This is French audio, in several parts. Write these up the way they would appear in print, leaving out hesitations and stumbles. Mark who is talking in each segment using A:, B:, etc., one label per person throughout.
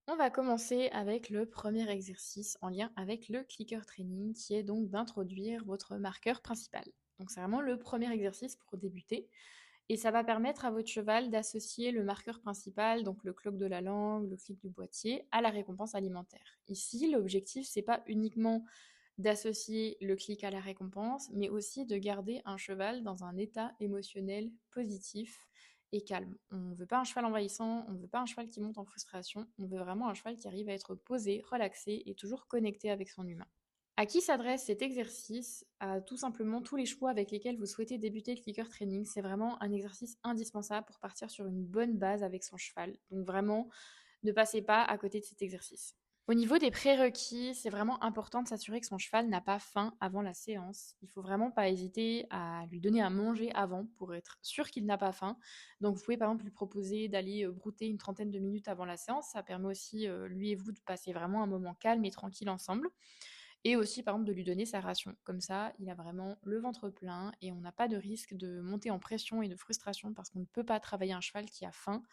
A: On va commencer avec le premier exercice en lien avec le clicker training, qui est donc d'introduire votre marqueur principal. Donc c'est vraiment le premier exercice pour débuter. Et ça va permettre à votre cheval d'associer le marqueur principal, donc le cloc de la langue, le clic du boîtier, à la récompense alimentaire. Ici, l'objectif, c'est pas uniquement d'associer le clic à la récompense, mais aussi de garder un cheval dans un état émotionnel positif et calme. On ne veut pas un cheval envahissant, on ne veut pas un cheval qui monte en frustration, on veut vraiment un cheval qui arrive à être posé, relaxé et toujours connecté avec son humain. À qui s'adresse cet exercice? À tout simplement tous les chevaux avec lesquels vous souhaitez débuter le clicker training. C'est vraiment un exercice indispensable pour partir sur une bonne base avec son cheval. Donc vraiment, ne passez pas à côté de cet exercice. Au niveau des prérequis, c'est vraiment important de s'assurer que son cheval n'a pas faim avant la séance. Il faut vraiment pas hésiter à lui donner à manger avant pour être sûr qu'il n'a pas faim. Donc vous pouvez par exemple lui proposer d'aller brouter une trentaine de minutes avant la séance. Ça permet aussi lui et vous de passer vraiment un moment calme et tranquille ensemble. Et aussi par exemple de lui donner sa ration. Comme ça, il a vraiment le ventre plein et on n'a pas de risque de monter en pression et de frustration parce qu'on ne peut pas travailler un cheval qui a faim.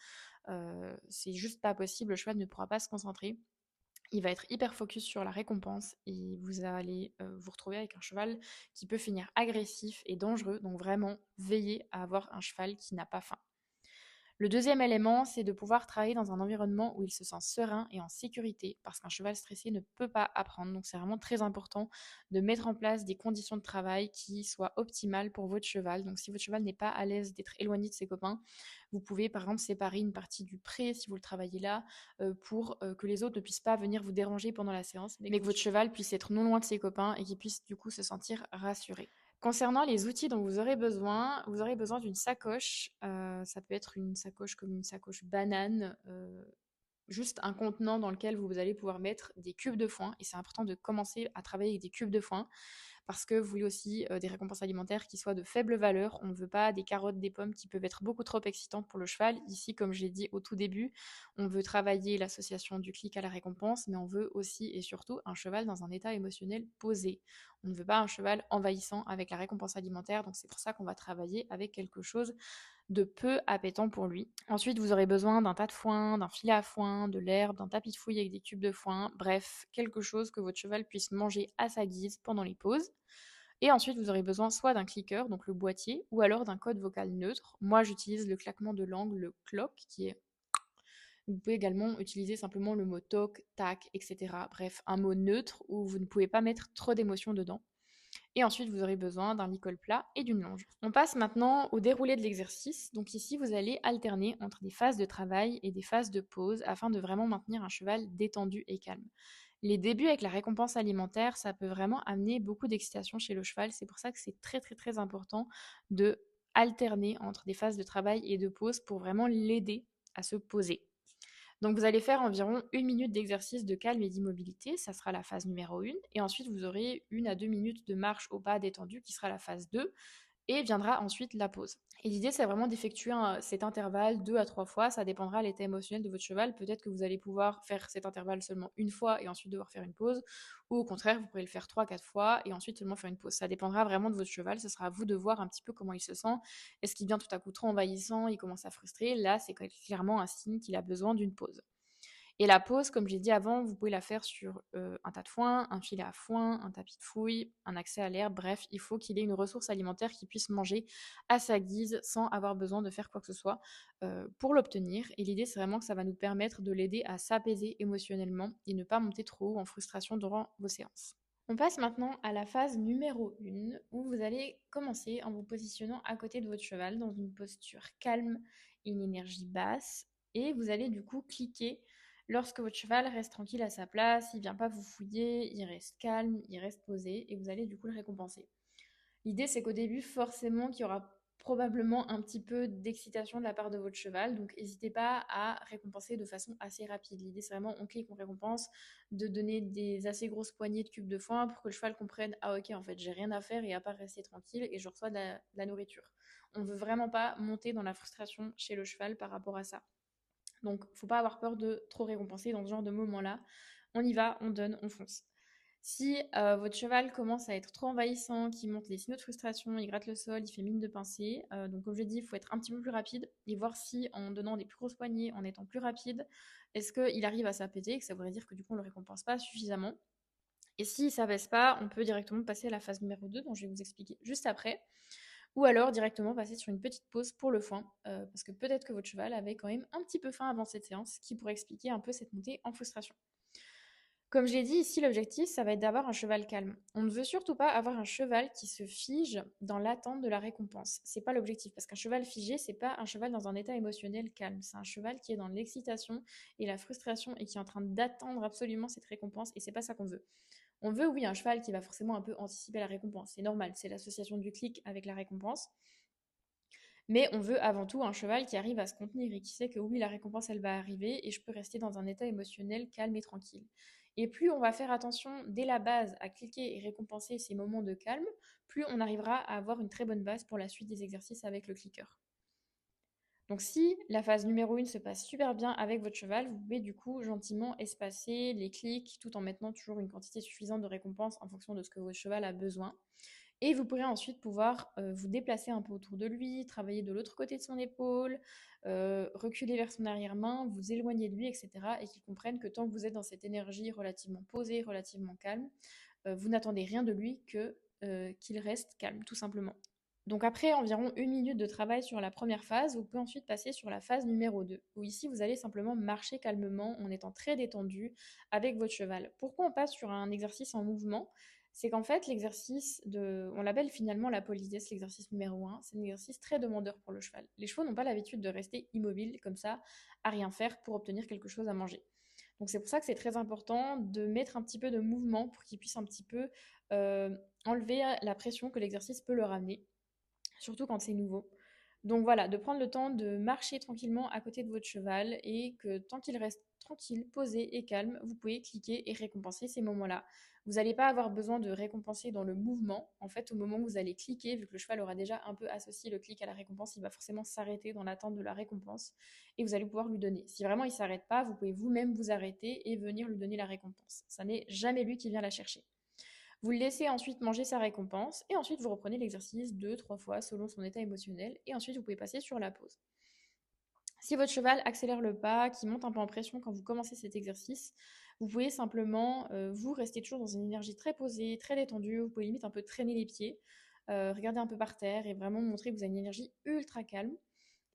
A: C'est juste pas possible, le cheval ne pourra pas se concentrer. Il va être hyper focus sur la récompense et vous allez vous retrouver avec un cheval qui peut finir agressif et dangereux. Donc vraiment, veillez à avoir un cheval qui n'a pas faim. Le deuxième élément, c'est de pouvoir travailler dans un environnement où il se sent serein et en sécurité, parce qu'un cheval stressé ne peut pas apprendre. Donc c'est vraiment très important de mettre en place des conditions de travail qui soient optimales pour votre cheval. Donc si votre cheval n'est pas à l'aise d'être éloigné de ses copains, vous pouvez par exemple séparer une partie du pré si vous le travaillez là, pour que les autres ne puissent pas venir vous déranger pendant la séance, mais que votre cheval puisse être non loin de ses copains et qu'il puisse du coup se sentir rassuré. Concernant les outils dont vous aurez besoin d'une sacoche. Ça peut être une sacoche comme une sacoche banane, juste un contenant dans lequel vous allez pouvoir mettre des cubes de foin. Et c'est important de commencer à travailler avec des cubes de foin parce que vous voulez aussi des récompenses alimentaires qui soient de faible valeur. On ne veut pas des carottes, des pommes qui peuvent être beaucoup trop excitantes pour le cheval. Ici, comme j'ai dit au tout début, on veut travailler l'association du clic à la récompense, mais on veut aussi et surtout un cheval dans un état émotionnel posé. On ne veut pas un cheval envahissant avec la récompense alimentaire, donc c'est pour ça qu'on va travailler avec quelque chose de peu appétant pour lui. Ensuite, vous aurez besoin d'un tas de foin, d'un filet à foin, de l'herbe, d'un tapis de fouille avec des cubes de foin, bref, quelque chose que votre cheval puisse manger à sa guise pendant les pauses. Et ensuite, vous aurez besoin soit d'un clicker, donc le boîtier, ou alors d'un code vocal neutre. Moi, j'utilise le claquement de langue, le clock, qui est... Vous pouvez également utiliser simplement le mot toc, tac, etc. Bref, un mot neutre où vous ne pouvez pas mettre trop d'émotions dedans. Et ensuite, vous aurez besoin d'un licol plat et d'une longe. On passe maintenant au déroulé de l'exercice. Donc ici, vous allez alterner entre des phases de travail et des phases de pause afin de vraiment maintenir un cheval détendu et calme. Les débuts avec la récompense alimentaire, ça peut vraiment amener beaucoup d'excitation chez le cheval. C'est pour ça que c'est très très très important de alterner entre des phases de travail et de pause pour vraiment l'aider à se poser. Donc vous allez faire environ 1 minute d'exercice de calme et d'immobilité, ça sera la phase numéro 1. Et ensuite, vous aurez 1 à 2 minutes de marche au pas détendu qui sera la phase 2. Et viendra ensuite la pause. Et l'idée, c'est vraiment d'effectuer cet intervalle 2 à 3 fois. Ça dépendra de l'état émotionnel de votre cheval. Peut-être que vous allez pouvoir faire cet intervalle seulement une fois et ensuite devoir faire une pause. Ou au contraire, vous pourrez le faire 3 à 4 fois et ensuite seulement faire une pause. Ça dépendra vraiment de votre cheval. Ce sera à vous de voir un petit peu comment il se sent. Est-ce qu'il devient tout à coup trop envahissant, il commence à frustrer? Là, c'est clairement un signe qu'il a besoin d'une pause. Et la pause, comme j'ai dit avant, vous pouvez la faire sur un tas de foin, un filet à foin, un tapis de fouille, un accès à l'herbe. Bref, il faut qu'il ait une ressource alimentaire qu'il puisse manger à sa guise sans avoir besoin de faire quoi que ce soit pour l'obtenir. Et l'idée, c'est vraiment que ça va nous permettre de l'aider à s'apaiser émotionnellement et ne pas monter trop haut en frustration durant vos séances. On passe maintenant à la phase numéro 1 où vous allez commencer en vous positionnant à côté de votre cheval dans une posture calme et une énergie basse. Et vous allez du coup cliquer lorsque votre cheval reste tranquille à sa place, il ne vient pas vous fouiller, il reste calme, il reste posé et vous allez du coup le récompenser. L'idée, c'est qu'au début, forcément, qu'il y aura probablement un petit peu d'excitation de la part de votre cheval. Donc, n'hésitez pas à récompenser de façon assez rapide. L'idée, c'est vraiment, on clique, on récompense, de donner des assez grosses poignées de cubes de foin pour que le cheval comprenne, ah ok, en fait, j'ai rien à faire et à part rester tranquille et je reçois de la nourriture. On ne veut vraiment pas monter dans la frustration chez le cheval par rapport à ça. Donc, faut pas avoir peur de trop récompenser dans ce genre de moment-là. On y va, on donne, on fonce. Si votre cheval commence à être trop envahissant, qu'il montre des signaux de frustration, il gratte le sol, il fait mine de pincer, donc comme je l'ai dit, il faut être un petit peu plus rapide et voir si en donnant des plus grosses poignées, en étant plus rapide, est-ce qu'il arrive à s'apaiser, que ça voudrait dire que du coup on ne le récompense pas suffisamment. Et si ça baisse pas, on peut directement passer à la phase numéro 2, dont je vais vous expliquer juste après. Ou alors directement passer sur une petite pause pour le foin, parce que peut-être que votre cheval avait quand même un petit peu faim avant cette séance, ce qui pourrait expliquer un peu cette montée en frustration. Comme je l'ai dit ici, l'objectif, ça va être d'avoir un cheval calme. On ne veut surtout pas avoir un cheval qui se fige dans l'attente de la récompense. C'est pas l'objectif, parce qu'un cheval figé, c'est pas un cheval dans un état émotionnel calme. C'est un cheval qui est dans l'excitation et la frustration et qui est en train d'attendre absolument cette récompense, et c'est pas ça qu'on veut. On veut, oui, un cheval qui va forcément un peu anticiper la récompense. C'est normal, c'est l'association du clic avec la récompense. Mais on veut avant tout un cheval qui arrive à se contenir et qui sait que oui, la récompense, elle va arriver et je peux rester dans un état émotionnel calme et tranquille. Et plus on va faire attention dès la base à cliquer et récompenser ces moments de calme, plus on arrivera à avoir une très bonne base pour la suite des exercices avec le clicker. Donc si la phase numéro 1 se passe super bien avec votre cheval, vous pouvez du coup gentiment espacer les clics tout en maintenant toujours une quantité suffisante de récompenses en fonction de ce que votre cheval a besoin. Et vous pourrez ensuite pouvoir vous déplacer un peu autour de lui, travailler de l'autre côté de son épaule, reculer vers son arrière-main, vous éloigner de lui, etc. Et qu'il comprenne que tant que vous êtes dans cette énergie relativement posée, relativement calme, vous n'attendez rien de lui que qu'il reste calme, tout simplement. Donc après environ 1 minute de travail sur la première phase, vous pouvez ensuite passer sur la phase numéro 2, où ici vous allez simplement marcher calmement en étant très détendu avec votre cheval. Pourquoi on passe sur un exercice en mouvement? C'est qu'en fait l'exercice on l'appelle finalement la politesse, l'exercice numéro 1, c'est un exercice très demandeur pour le cheval. Les chevaux n'ont pas l'habitude de rester immobiles comme ça, à rien faire pour obtenir quelque chose à manger. Donc c'est pour ça que c'est très important de mettre un petit peu de mouvement pour qu'ils puissent un petit peu enlever la pression que l'exercice peut leur amener, surtout quand c'est nouveau. Donc voilà, de prendre le temps de marcher tranquillement à côté de votre cheval et que tant qu'il reste tranquille, posé et calme, vous pouvez cliquer et récompenser ces moments-là. Vous n'allez pas avoir besoin de récompenser dans le mouvement. En fait, au moment où vous allez cliquer, vu que le cheval aura déjà un peu associé le clic à la récompense, il va forcément s'arrêter dans l'attente de la récompense et vous allez pouvoir lui donner. Si vraiment il ne s'arrête pas, vous pouvez vous-même vous arrêter et venir lui donner la récompense. Ça n'est jamais lui qui vient la chercher. Vous le laissez ensuite manger sa récompense et ensuite vous reprenez l'exercice 2, 3 fois selon son état émotionnel et ensuite vous pouvez passer sur la pause. Si votre cheval accélère le pas, qui monte un peu en pression quand vous commencez cet exercice, vous pouvez simplement vous rester toujours dans une énergie très posée, très détendue. Vous pouvez limite un peu traîner les pieds, regarder un peu par terre et vraiment montrer que vous avez une énergie ultra calme.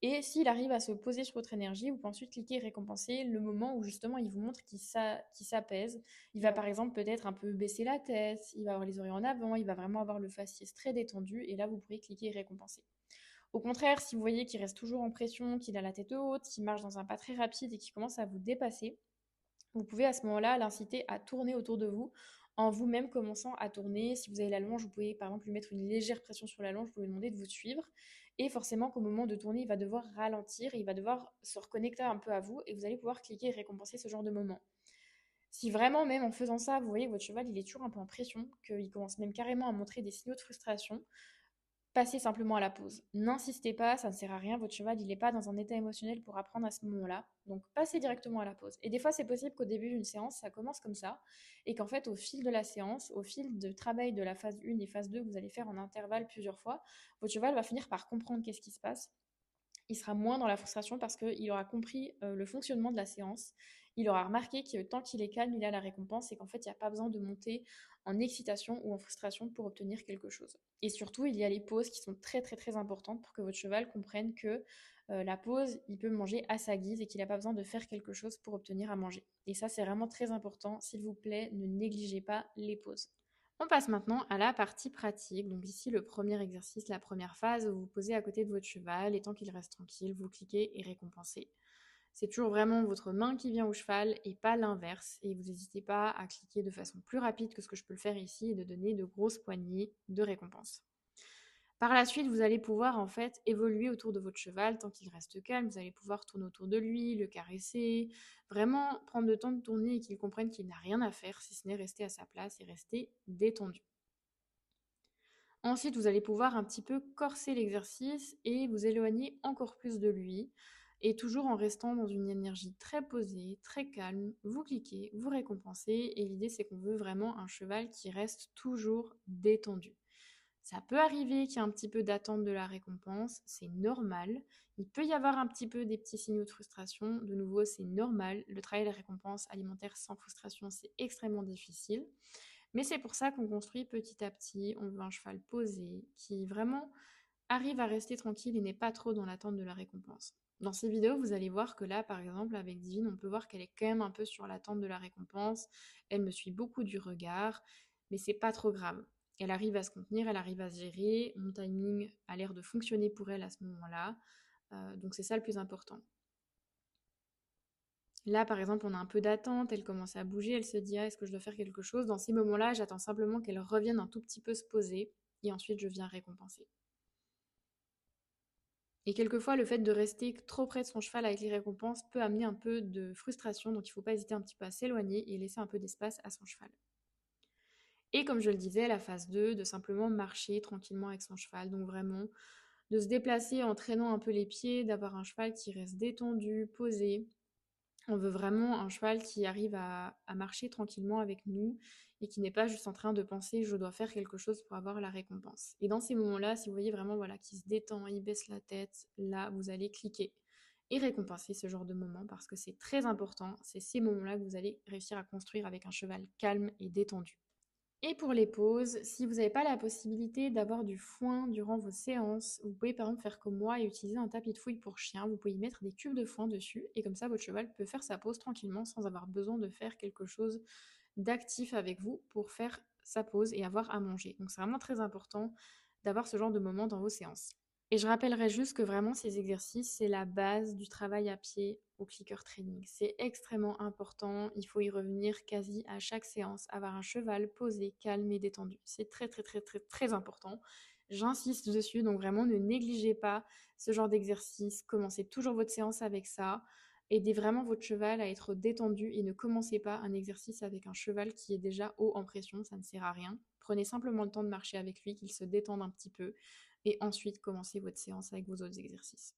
A: Et s'il arrive à se poser sur votre énergie, vous pouvez ensuite cliquer et récompenser le moment où justement il vous montre qu'il s'apaise. Il va par exemple peut-être un peu baisser la tête, il va avoir les oreilles en avant, il va vraiment avoir le faciès très détendu et là vous pourrez cliquer et récompenser. Au contraire, si vous voyez qu'il reste toujours en pression, qu'il a la tête haute, qu'il marche dans un pas très rapide et qu'il commence à vous dépasser, vous pouvez à ce moment-là l'inciter à tourner autour de vous en vous-même commençant à tourner. Si vous avez la longe, vous pouvez par exemple lui mettre une légère pression sur la longe, vous pouvez lui demander de vous suivre. Et forcément qu'au moment de tourner, il va devoir ralentir, et il va devoir se reconnecter un peu à vous et vous allez pouvoir cliquer et récompenser ce genre de moment. Si vraiment, même en faisant ça, vous voyez que votre cheval il est toujours un peu en pression, qu'il commence même carrément à montrer des signaux de frustration, passez simplement à la pause. N'insistez pas, ça ne sert à rien, votre cheval il n'est pas dans un état émotionnel pour apprendre à ce moment-là. Donc passez directement à la pause. Et des fois c'est possible qu'au début d'une séance, ça commence comme ça, et qu'en fait au fil de la séance, au fil de travail de la phase 1 et phase 2 que vous allez faire en intervalle plusieurs fois, votre cheval va finir par comprendre qu'est-ce qui se passe. Il sera moins dans la frustration parce qu'il aura compris le fonctionnement de la séance. Il aura remarqué que tant qu'il est calme, il a la récompense et qu'en fait, il n'y a pas besoin de monter en excitation ou en frustration pour obtenir quelque chose. Et surtout, il y a les pauses qui sont très très très importantes pour que votre cheval comprenne que la pause, il peut manger à sa guise et qu'il n'a pas besoin de faire quelque chose pour obtenir à manger. Et ça, c'est vraiment très important. S'il vous plaît, ne négligez pas les pauses. On passe maintenant à la partie pratique. Donc ici, le premier exercice, la première phase, vous vous posez à côté de votre cheval et tant qu'il reste tranquille, vous cliquez et récompensez. C'est toujours vraiment votre main qui vient au cheval et pas l'inverse. Et vous n'hésitez pas à cliquer de façon plus rapide que ce que je peux le faire ici et de donner de grosses poignées de récompense. Par la suite, vous allez pouvoir en fait évoluer autour de votre cheval tant qu'il reste calme. Vous allez pouvoir tourner autour de lui, le caresser, vraiment prendre le temps de tourner et qu'il comprenne qu'il n'a rien à faire si ce n'est rester à sa place et rester détendu. Ensuite, vous allez pouvoir un petit peu corser l'exercice et vous éloigner encore plus de lui. et toujours en restant dans une énergie très posée, très calme. Vous cliquez, vous récompensez et l'idée c'est qu'on veut vraiment un cheval qui reste toujours détendu. Ça peut arriver qu'il y ait un petit peu d'attente de la récompense, c'est normal. Il peut y avoir un petit peu des petits signaux de frustration. De nouveau, c'est normal. Le travail de la récompense alimentaire sans frustration, c'est extrêmement difficile. Mais c'est pour ça qu'on construit petit à petit. On veut un cheval posé, qui vraiment arrive à rester tranquille et n'est pas trop dans l'attente de la récompense. Dans ces vidéos, vous allez voir que là, par exemple, avec Divine, on peut voir qu'elle est quand même un peu sur l'attente de la récompense. Elle me suit beaucoup du regard, mais c'est pas trop grave. Elle arrive à se contenir, elle arrive à se gérer. Mon timing a l'air de fonctionner pour elle à ce moment-là. Donc c'est ça le plus important. Là, par exemple, on a un peu d'attente, elle commence à bouger, elle se dit ah, est-ce que je dois faire quelque chose? Dans ces moments-là, j'attends simplement qu'elle revienne un tout petit peu se poser et ensuite je viens récompenser. Et quelquefois, le fait de rester trop près de son cheval avec les récompenses peut amener un peu de frustration, donc il ne faut pas hésiter un petit peu à s'éloigner et laisser un peu d'espace à son cheval. Et comme je le disais, la phase 2, de simplement marcher tranquillement avec son cheval, donc vraiment de se déplacer en traînant un peu les pieds, d'avoir un cheval qui reste détendu, posé. On veut vraiment un cheval qui arrive à marcher tranquillement avec nous et qui n'est pas juste en train de penser je dois faire quelque chose pour avoir la récompense. Et dans ces moments-là, si vous voyez vraiment voilà, qu'il se détend, il baisse la tête, là, vous allez cliquer et récompenser ce genre de moment parce que c'est très important. C'est ces moments-là que vous allez réussir à construire avec un cheval calme et détendu. Et pour les pauses, si vous n'avez pas la possibilité d'avoir du foin durant vos séances, vous pouvez par exemple faire comme moi et utiliser un tapis de fouille pour chien. Vous pouvez y mettre des cubes de foin dessus et comme ça votre cheval peut faire sa pause tranquillement sans avoir besoin de faire quelque chose d'actif avec vous pour faire sa pause et avoir à manger. Donc c'est vraiment très important d'avoir ce genre de moment dans vos séances. Et je rappellerai juste que vraiment ces exercices, c'est la base du travail à pied au clicker training. C'est extrêmement important, il faut y revenir quasi à chaque séance, avoir un cheval posé, calme et détendu. C'est très très très très très important. J'insiste dessus, donc vraiment ne négligez pas ce genre d'exercice. Commencez toujours votre séance avec ça. Aidez vraiment votre cheval à être détendu et ne commencez pas un exercice avec un cheval qui est déjà haut en pression, ça ne sert à rien. Prenez simplement le temps de marcher avec lui, qu'il se détende un petit peu et ensuite commencez votre séance avec vos autres exercices.